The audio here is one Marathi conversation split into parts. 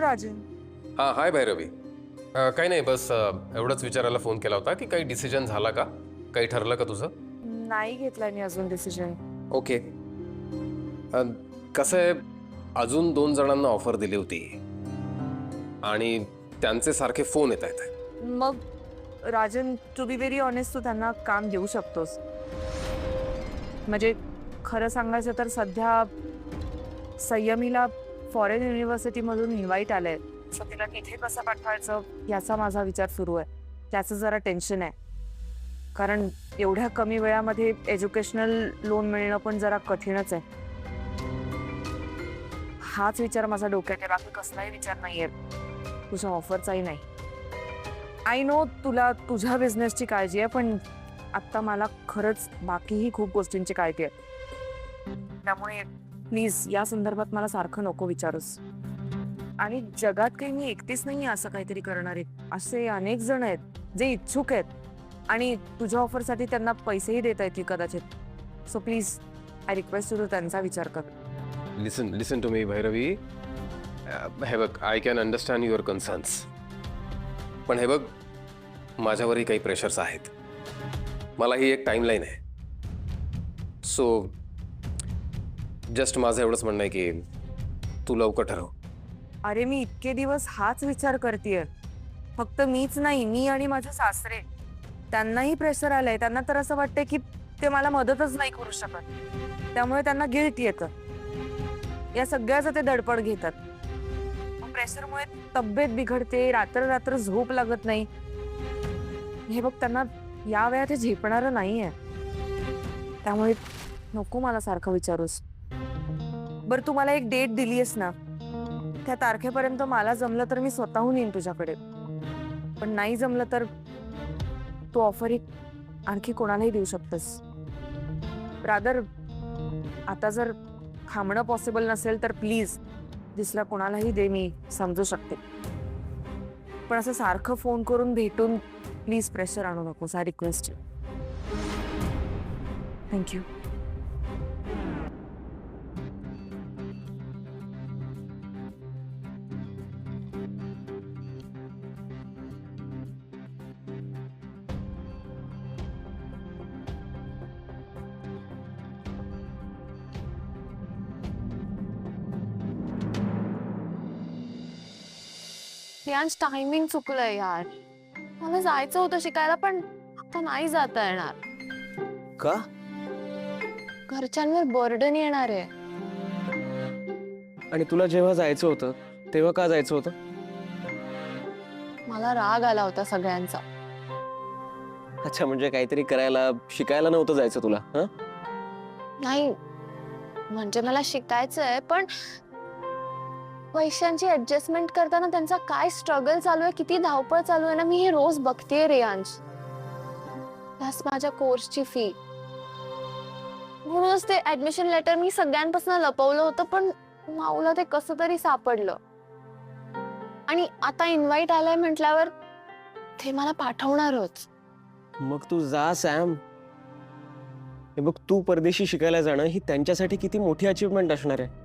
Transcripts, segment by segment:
राजन. हां हाय भैरवी. काही नाही, बस एवढंच विचारायला फोन केला होता की काही डिसिजन झाला का, काही ठरलं का तुझं? नाही घेतलाय मी अजून डिसिजन. ओके. कसं आहे, अजून 2 जणांना ऑफर दिली होती आणि त्यांचे सारखे फोन येत आहेत. मग Rajan, to be very honest, तू त्यांना काम देऊ शकतोस. म्हणजे खरं सांगायचं तर सध्या संयमीला फॉरेन युनिव्हर्सिटीमधून इन्व्हाइट आलंय. सो तिला तिथे कसं पाठवायचं याचा माझा विचार सुरू आहे. त्याचं जरा टेन्शन आहे, कारण एवढ्या कमी वेळामध्ये एज्युकेशनल लोन मिळणं पण जरा कठीणच आहे. हाच विचार माझा डोक्यात आहे, बाकी कसलाही विचार नाहीये, तुझ्या ऑफरचाही नाही. आय नो तुला तुझ्या बिझनेसची काळजी आहे, पण आत्ता मला खरंच बाकीही खूप गोष्टींची काळजी आहे. त्यामुळे प्लीज या संदर्भात मला सारखं नको विचारूस. आणि जगात काही मी एकटीच नाही असं काहीतरी करणारे. असे अनेक जण आहेत जे इच्छुक आहेत आणि तुझ्या ऑफरसाठी त्यांना पैसेही देता येतील कदाचित. So please I request you, त्यांचा विचार कर. लिसन टू मी भैरवी. हे बघ, I can understand your concerns, पण हे बघ, माझ्यावरही काही प्रेशर्स आहेत. मलाही एक टाईमलाईन आहे. सो जस्ट माझं एवढंच म्हणणं आहे की तू लवकर ठरव. अरे मी इतके दिवस हाच विचार करतेय. फक्त मीच नाही, मी आणि माझे सासरे, त्यांनाही प्रेशर आलंय. त्यांना तर असं वाटतंय की ते मला मदतच नाही करू शकत, त्यामुळे त्यांना गिल्ट येतं. या सगळ्याचं ते दडपण घेतात. प्रेशरमुळे तब्येत बिघडते, रात्र रात्र झोप लागत नाही. हे बघ, त्यांना या वेळा ते झेपणारं नाहीये. त्यामुळे नको मला सारखं विचारूस. बरं, तू मला एक डेट दिलीयस ना, त्या तारखेपर्यंत मला जमलं तर मी स्वतःहून येईन तुझ्याकडे. पण नाही जमलं तर तू ऑफर आणखी कोणालाही देऊ शकतेस. रादर आता जर थांबणं पॉसिबल नसेल तर प्लीज दिसला कोणालाही दे, मी समजू शकते. पण असं सारखं फोन करून भेटून प्लीज प्रेशर आणू नकोस. I request you. थँक्यू. यांच टायमिंग चुकलंय यार. मला जायचं होतं शिकायला, पण आता नाही जाता येणार. का? घरच्यांवर बर्डन येणार आहे. आणि तुला जेव्हा जायचं होतं तेव्हा का जायचं होतं? मला राग आला होता सगळ्यांचा. अच्छा, म्हणजे काहीतरी करायला, शिकायला नव्हतं जायचं तुला? हं? नाही, म्हणजे मला शिकायचंय, पण पैशांची ऍडजस्टमेंट करताना त्यांचा काय स्ट्रगल चालू आहे, किती धावपळ चालू आहे ना, मी हे रोज बघतेय रेयांश. प्लस माझ्या कोर्सची फी. म्हणूनच ते ऍडमिशन लेटर मी सगळ्यांपासून लपवलं होतं, पण माऊला ते कसं तरी सापडलं. आणि आता इन्व्हाइट आलाय म्हटल्यावर ते मला पाठवणारच. मग तू जा सॅम. हे बघ, तू परदेशी शिकायला जाणं ही त्यांच्यासाठी किती मोठी अचीवमेंट असणार आहे.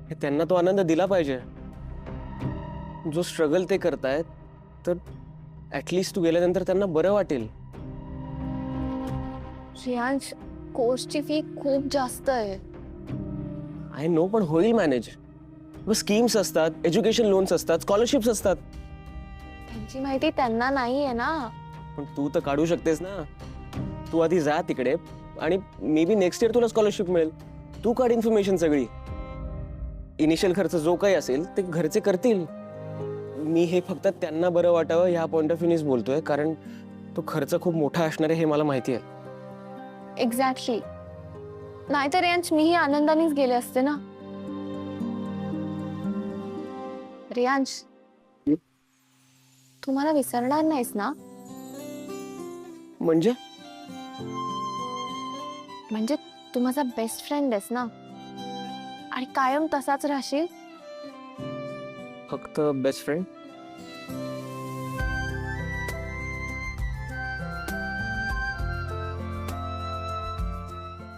हे त्यांना तो आनंद दिला पाहिजे. जो स्ट्रगल ते करतायत, तर ऍटलिस्ट तू गेल्यानंतर त्यांना बरं वाटेल. श्रेयांश, कोर्सची फी खूप जास्त आहे. आय नो, पण होईल मॅनेज. स्कीम्स असतात, एज्युकेशन लोन्स असतात, स्कॉलरशिप्स असतात. त्यांची माहिती त्यांना नाहीये ना. पण तू तर काढू शकतेस ना. तू आधी जा तिकडे आणि मे बी नेक्स्ट इयर तुला स्कॉलरशिप मिळेल. तू काढ इन्फॉर्मेशन सगळी. इनिशियल खर्च जो काही असेल ते घरचे करतील. मी हे फक्त त्यांना बरं वाटावं ह्या पॉइंट ऑफ व्ह्यूनेच बोलतोय, कारण तो खर्च खूप मोठा असणार आहे हे मला माहिती आहे. एक्झॅक्टली. नाहीतर यांच मीही आनंदानेच गेले असते ना. रियांश, तू मला विसरणार नाहीस ना? म्हणजे म्हणजे तू माझा बेस्ट फ्रेंड आहेस ना, आणि कायम तसाच राहशील. फक्त best friend?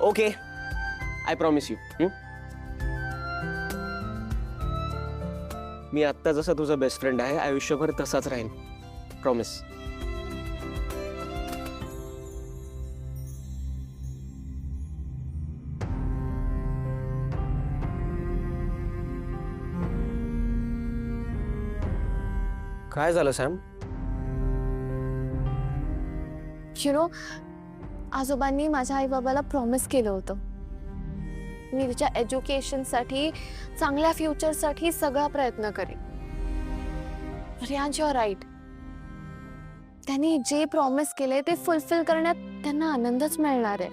Okay, I promise you. मी आत्ता जसा तुझा बेस्ट फ्रेंड आहे आयुष्यभर तसाच राहीन. प्रॉमिस. काय झालं सॅम? आजोबांनी माझ्या आई बाबाला प्रॉमिस केलं होतं मी तिच्या एज्युकेशनसाठी, चांगल्या फ्युचरसाठी सगळा प्रयत्न करेन. Riyansh, you are right. त्यांनी जे प्रॉमिस केले ते फुलफिल करण्यात त्यांना आनंदच मिळणार आहे.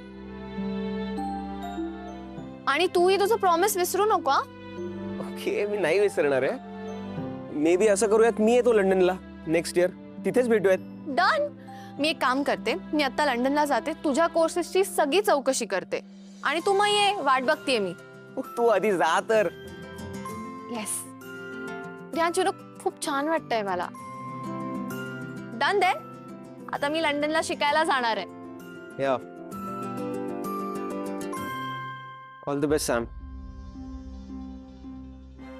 आणि तूही तुझं प्रॉमिस विसरू नको हा? ओके, मी नाही विसरणार आहे. मे बी असं करूयात, मी येतो लंडनला नेक्स्ट इयर, तिथेच भेटूयात. डन. मी एक काम करते, मी आता लंडनला जाते, तुझ्या कोर्सेसची सगळी चौकशी करते आणि तू मग ये, वाट बघतेय मी. तू आधी जा तर. येस. रियांश, खूप छान वाटतंय मला. Done they. आता मी लंडनला शिकायला जाणार आहे. या. All the best Sam.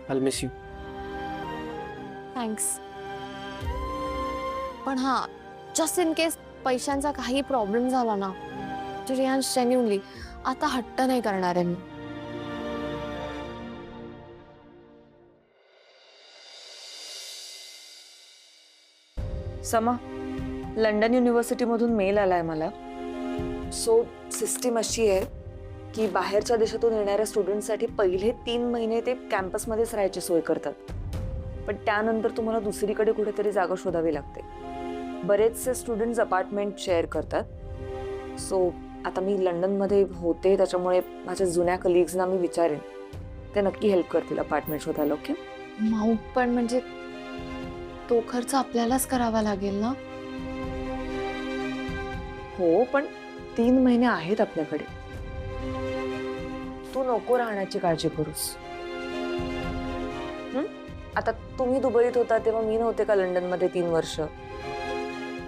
I miss you. Thanks. पण हा, जस्ट इन केस पैशांचा काही प्रॉब्लेम झाला ना, तर रियांश जेन्युइनली आता हट्ट नाही करणार आहे मी. समा, लंडन युनिव्हर्सिटीमधून मेल आलाय मला. सो सिस्टीम अशी आहे की बाहेरच्या देशातून येणाऱ्या स्टुडंटसाठी पहिले 3 महिने ते कॅम्पसमध्येच राहायची सोय करतात, पण त्यानंतर तुम्हाला दुसरीकडे कुठेतरी जागा शोधावी लागते. बरेचसे स्टुडंट्स अपार्टमेंट शेअर करतात. सो आता मी लंडनमध्ये होते, त्याच्यामुळे माझ्या जुन्या कलिग्सना मी विचारेन, ते नक्की हेल्प करतील अपार्टमेंट शोधायला. ओके माऊ, पण म्हणजे तो खर्च आपल्यालाच करावा लागेल ना? हो, पण 3 महिने आहेत आपल्याकडे. तू नको राहण्याची काळजी करूस. आता तुम्ही दुबईत होता तेव्हा मी नव्हते का लंडनमध्ये 3 वर्ष,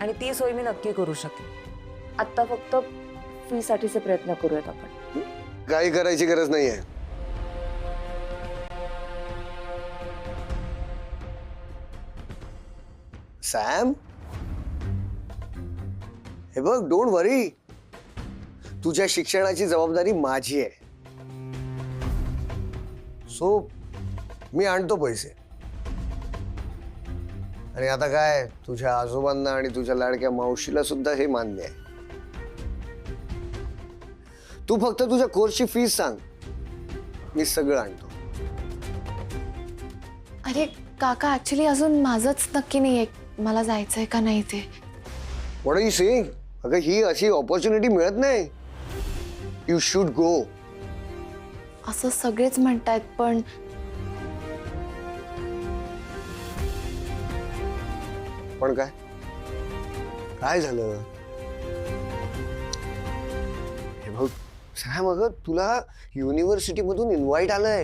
आणि ती सोय मी नक्की करू शकेन. आता फक्त फी साठीचे प्रयत्न करूयात आपण. काही करायची गरज नाहीये. सॅम, हे बघ, डोंट वरी. तुझ्या शिक्षणाची जबाबदारी माझी आहे. सो मी आणतो पैसे. आणि आता काय, तुझ्या आजोबांना आणि तुझ्या लाडक्या मावशीला सुद्धा हे मान्य आहे. तू फक्त तुझ्या कोर्सची फीस सांग, मी सगळं आणतो. अरे काका, ऍक्च्युली अजून माझंच नक्की नाहीये मला जायचंय का नाही ते. What are you saying? अगं, ही अशी ऑपॉर्च्युनिटी मिळत नाही. You should go. असं सगळेच म्हणतायत, पण पण काय काय झालं? हे बघ सॅम, अगं तुला युनिव्हर्सिटीमधून इन्व्हाइट आलंय.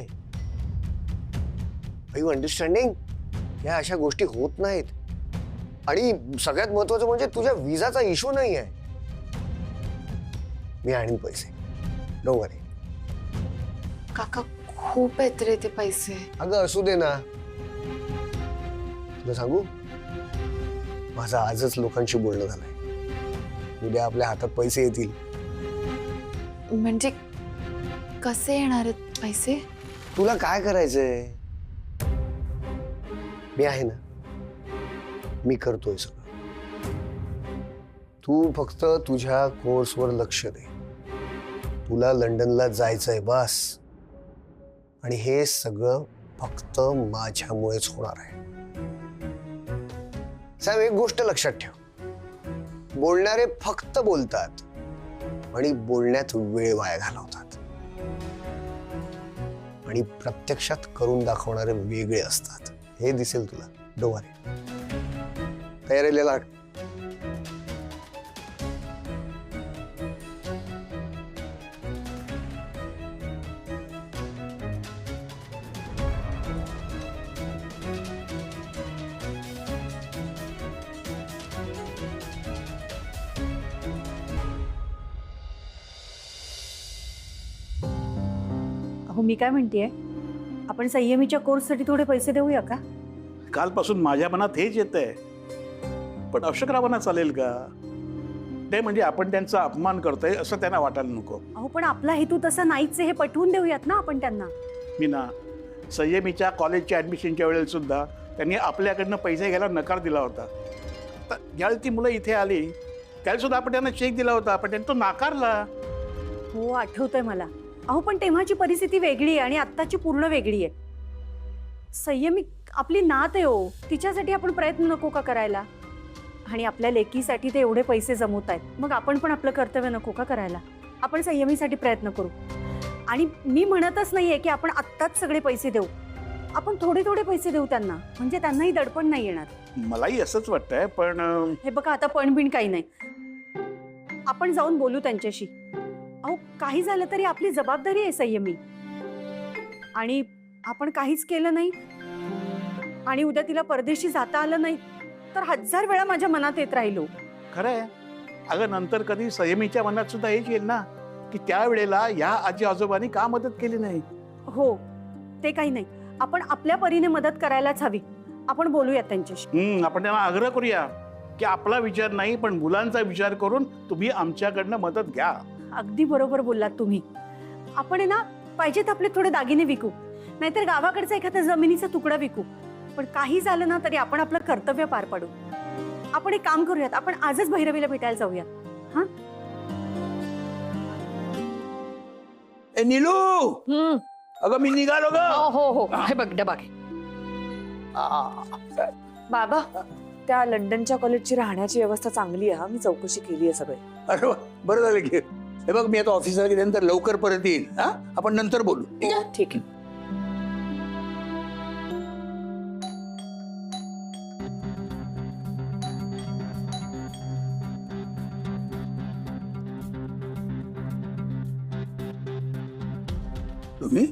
Are you understanding? या अशा गोष्टी होत नाहीत. आणि सगळ्यात महत्वाचं म्हणजे तुझ्या विजाचा इश्यू नाही आहे. मी आणीन पैसे, डोंट वरी. काका खूप आहेत रे ते पैसे. अगं असू दे ना. तुला सांगू, माझं आजच लोकांशी बोलणं झालंय. उद्या आपल्या हातात पैसे येतील. म्हणजे कसे येणार आहेत पैसे? तुला काय करायचंय? मी आहे ना, मी करतोय सगळं. तू फक्त तुझ्या कोर्सवर लक्ष दे. तुला लंडनला जायचंय बस. आणि हे सगळं फक्त माझ्यामुळेच होणार आहे. साहेब, एक गोष्ट लक्षात ठेव, बोलणारे फक्त बोलतात आणि बोलण्यात वेळ वाया घालवतात. आणि प्रत्यक्षात करून दाखवणारे वेगळे असतात. हे दिसेल तुला. डोंट वरी. तयारीला लाग. अहो, मी काय म्हणतेय, आपण संयमीच्या कोर्ससाठी थोडे पैसे देऊया का? कालपासून माझ्या मनात हेच येत आहे, पण अशक्रावांना चालेल का? ते म्हणजे आपण त्यांचा अपमान करतोय असं त्यांना वाटायला नको. अहो पण आपला हेतू तसा नाहीच आहे, हे पटवून देऊयात ना आपण त्यांना. मी ना संयमीच्या कॉलेजच्या ॲडमिशनच्या वेळेला सुद्धा त्यांनी आपल्याकडनं पैसे घ्यायला नकार दिला होता. तर ज्यावेळी ती मुलं इथे आली त्यावेळी सुद्धा आपण त्यांना चेक दिला होता, पण त्यांनी तो नाकारला. हो आठवतंय मला. अहो पण तेव्हाची परिस्थिती वेगळी आहे आणि आत्ताची पूर्ण वेगळी आहे. संयमी आपली नात आहे हो, तिच्यासाठी आपण प्रयत्न नको का करायला? आणि आपल्या लेकीसाठी ते एवढे पैसे जमवत आहेत, मग आपण पण आपलं कर्तव्य नको का करायला? आपण संयमीसाठी प्रयत्न करू. आणि मी म्हणतच नाहीये की आपण आत्ताच सगळे पैसे देऊ, आपण थोडे थोडे पैसे देऊ त्यांना, म्हणजे त्यांनाही दडपण नाही येणार. मलाही असंच वाटतंय, पण हे बघा आता पण बिन काही नाही, आपण जाऊन बोलू त्यांच्याशी. अहो काही झालं तरी आपली जबाबदारी आहे संयमी, आणि आपण काहीच केलं नाही आणि उद्या तिला परदेशी जाता आलं नाही तर 1000 वेळा माझ्या मनात येत राहिलो. खरंय. अगं नंतर कधी संयमीच्या मनात सुद्धा हेच येईल ना की त्यावेळेला या आजी आजोबांनी का मदत केली नाही. हो ते काही नाही, आपण आपल्या परीने मदत करायलाच हवी. आपण बोलूयात त्यांच्याशी. आपण त्यांना आग्रह करूया की आपला विचार नाही पण मुलांचा विचार करून तुम्ही आमच्याकडनं मदत घ्या. अगदी बरोबर बोललात तुम्ही. आपण आहे ना पाहिजेत आपले थोडे दागिने विकू, नाहीतर गावाकडचा एखादा जमिनीचा तुकडा विकू, पण काही झालं ना तरी आपण आपलं कर्तव्य पार पाडू. आपण एक काम करूयात, आपण आजच भैरवीला भेटायला जाऊया. हा ए नीलू, अगं मी निघालो ग. हो हो हे बघ डबा घे. बाबा त्या लंडनच्या कॉलेजची राहण्याची व्यवस्था चांगली आहे. मी चौकशी केली आहे सगळी. अरे वा, बरं झालं की. हे बघ मी आता ऑफिसला गेल्यानंतर लवकर परत येईल. हा, आपण नंतर बोलू. ठीक आहे? ठीक आहे. तुम्ही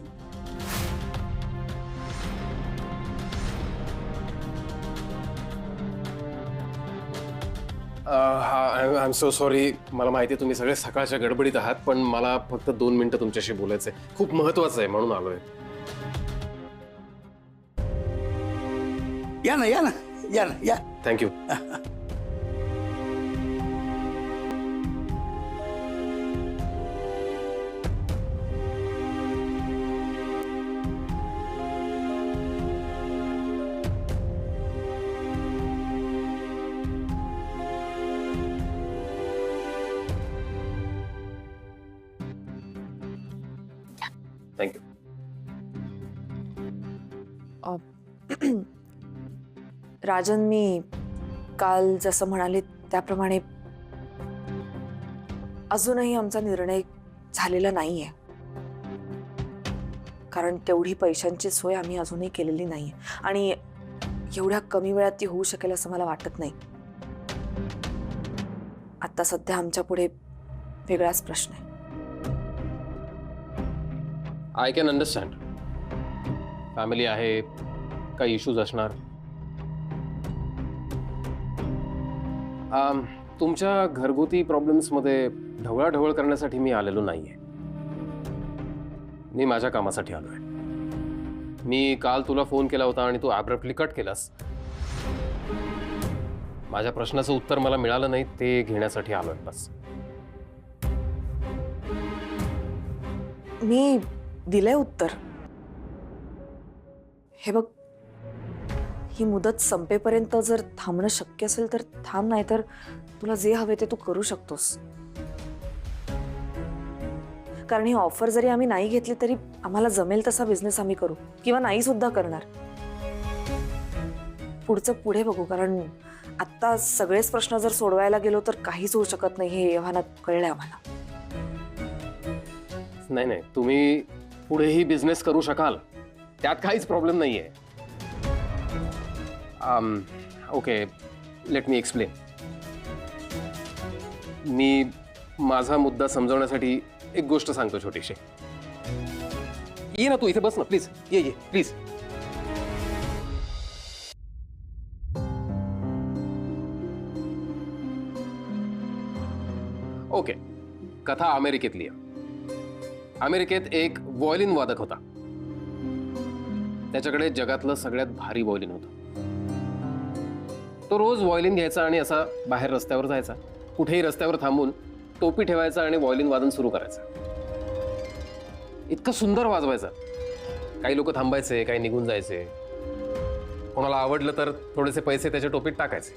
आय एम सो सॉरी. मला माहिती आहे तुम्ही सगळे सकाळच्या गडबडीत आहात, पण मला फक्त 2 मिनिटं तुमच्याशी बोलायचं आहे. खूप महत्वाचं आहे म्हणून आलोय. या ना या ना या ना या. थँक्यू. थँक्यू. राजन, मी काल जसं म्हणाले त्याप्रमाणे अजूनही आमचा निर्णय झालेला नाहीये, कारण तेवढी पैशांची सोय आम्ही अजूनही केलेली नाहीये आणि एवढ्या कमी वेळात ती होऊ शकेल असं मला वाटत नाही. आता सध्या आमच्या पुढे वेगळाच प्रश्न आहे. I can understand. फॅमिली आहे, काही इश्यूज असणार. तुमच्या घरगुती प्रॉब्लेम्समध्ये ढवळाढवळ करण्यासाठी मी आलेलो नाहीये. मी माझ्या कामासाठी आलोय. मी काल तुला फोन केला होता आणि तू ॲब्रप्टली कट केलास. माझ्या प्रश्नाचं उत्तर मला मिळालं नाही, ते घेण्यासाठी आलोय बस. मी दिलंय उत्तर. हे बघ, ही मुदत संपेपर्यंत जर थांबणं शक्य असेल तर थांब, नाही तर तुला जे हवे ते तू करू शकतोस. कारण ही ऑफर जरी आम्ही नाही घेतली तरी आम्हाला जमेल तसा बिझनेस आम्ही करू, किंवा नाही सुद्धा करणार. पुढचं पुढे बघू, कारण आत्ता सगळेच प्रश्न जर सोडवायला गेलो तर काहीच होऊ शकत नाही, हे आव्हानात कळलंय आम्हाला. नाही, तुम्ही पुढेही बिझनेस करू शकाल, त्यात काहीच प्रॉब्लेम नाहीये. Okay, let me explain. मी माझा मुद्दा समजवण्यासाठी एक गोष्ट सांगतो छोटीशी. ये ना तू इथे बस ना प्लीज. ये प्लीज. ओके, कथा अमेरिकेतली आहे. अमेरिकेत एक व्हायोलिन वादक होता. त्याच्याकडे जगातलं सगळ्यात भारी व्हायोलिन होतं. तो रोज व्हायोलिन घ्यायचा आणि असा बाहेर रस्त्यावर जायचा, कुठेही रस्त्यावर थांबून टोपी ठेवायचा आणि व्हायोलिन वादन सुरू करायचं. इतकं सुंदर वाजवायचं. काही लोक थांबायचे, काही निघून जायचे. कोणाला आवडलं तर थोडेसे पैसे त्याच्या टोपीत टाकायचे.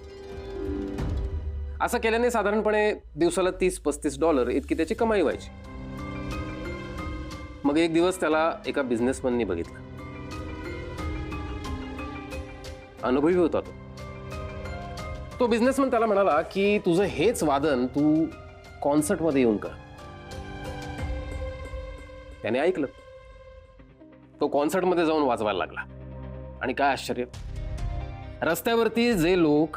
असं केल्याने साधारणपणे दिवसाला $30-35 इतकी त्याची कमाई व्हायची. मग एक दिवस त्याला एका बिझनेसमॅननी बघितलं. अनुभवी होता तो बिझनेसमॅन त्याला म्हणाला की तुझं हेच वादन तू कॉन्सर्टमध्ये येऊन कर. त्याने ऐकलं. तो कॉन्सर्टमध्ये जाऊन वाजवायला लागला. आणि काय आश्चर्य, रस्त्यावरती जे लोक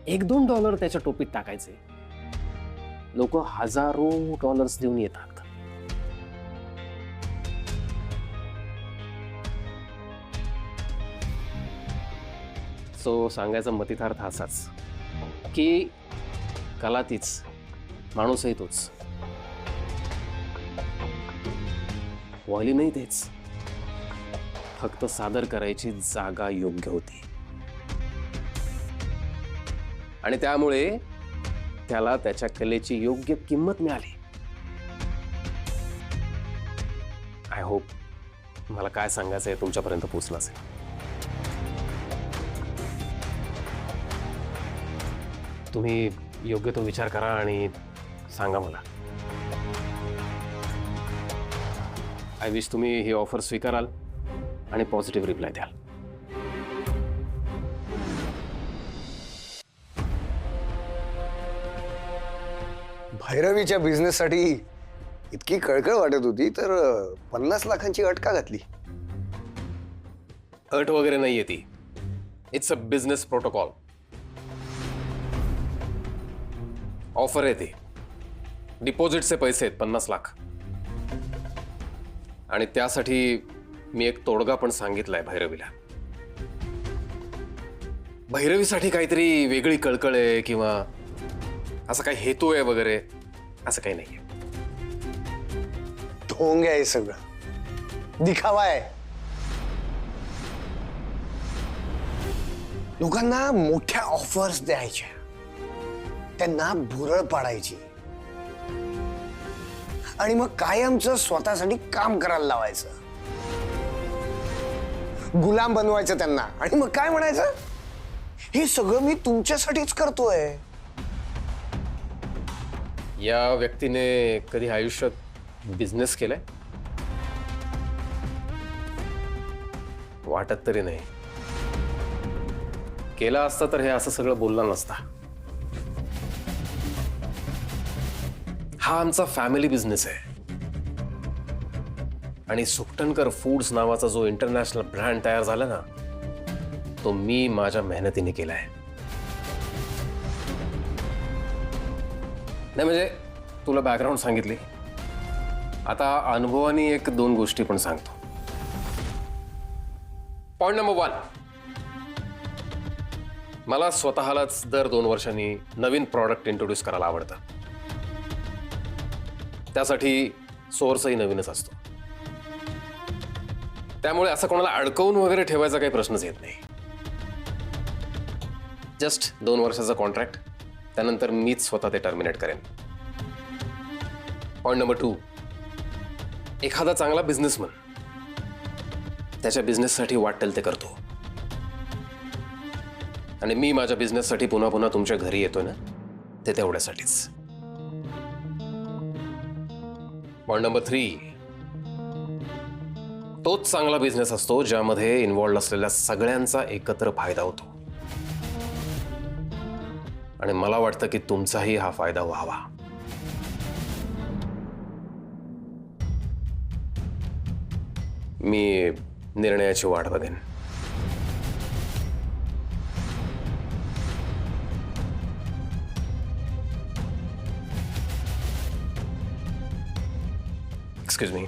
$1-2 त्याच्या टोपीत टाकायचे, लोक हजारो डॉलर्स देऊन येतात. सो सांगायचा मतितार्थ असाच की कला तीच, माणूसही तोच, व्हायोलिनही तेच, फक्त सादर करायची जागा योग्य होती. आणि त्यामुळे त्याला त्याच्या कलेची योग्य किंमत मिळाली. आय होप मला काय सांगायचं आहे तुमच्यापर्यंत पोहोचलं असेल. तुम्ही योग्य तो विचार करा आणि सांगा मला. आय विश तुम्ही ही ऑफर स्वीकाराल आणि पॉझिटिव्ह रिप्लाय द्याल. भैरवीच्या बिझनेससाठी इतकी कळकळ वाटत होती तर 50 लाखांची अट का घातली? अट वगैरे नाहीये ती. It's a business protocol. Offer आहे ती. डिपॉझिटचे पैसे आहेत 50 लाख. आणि त्यासाठी मी एक तोडगा पण सांगितलाय भैरवीला. भैरवीसाठी काहीतरी वेगळी कळकळ आहे किंवा असं काही हेतू आहे वगैरे असं काही नाहीये. ढोंग आहे सगळं, दिखावा आहे. लोकांना मोठ्या ऑफर्स द्यायच्या, त्यांना भुरळ पाडायची आणि मग कायमचं स्वतःसाठी काम करायला लावायचं, गुलाम बनवायचं त्यांना. आणि मग काय म्हणायचं, हे सगळं मी तुमच्यासाठीच करतोय. या व्यक्तीने कधी आयुष्यात बिझनेस केलाय? वाटत तरी नाही. केला असता तर हे असं सगळं बोलला नसता. हा आमचा फॅमिली बिझनेस आहे. आणि सुकटनकर फूड्स नावाचा जो इंटरनॅशनल ब्रँड तयार झाला ना, तो मी माझ्या मेहनतीने केलाय. नाही म्हणजे तुला बॅकग्राऊंड सांगितली, आता अनुभवाने 1-2 गोष्टी पण सांगतो. पॉइंट नंबर 1, मला स्वतःलाच दर 2 वर्षांनी नवीन प्रॉडक्ट इंट्रोड्यूस करायला आवडतं. त्यासाठी सोर्सही नवीनच असतो. त्यामुळे असं कोणाला अडकवून वगैरे ठेवायचा काही प्रश्नच येत नाही. जस्ट 2 वर्षाचा कॉन्ट्रॅक्ट, त्यानंतर मीच स्वतः ते टर्मिनेट करेन. पॉइंट नंबर 2, एखादा चांगला बिझनेसमन त्याच्या बिझनेससाठी वाटेल ते करतो. आणि मी माझ्या बिझनेससाठी पुन्हा पुन्हा तुमच्या घरी येतोय ना, ते तेवढ्यासाठीच. पॉइंट नंबर 3, तोच चांगला बिझनेस असतो ज्यामध्ये इन्व्हॉल्व असलेल्या सगळ्यांचा एकत्र फायदा होतो. आणि मला वाटतं की तुमचाही हा फायदा व्हावा. मी निर्णयाची वाट बघेन. Excuse me.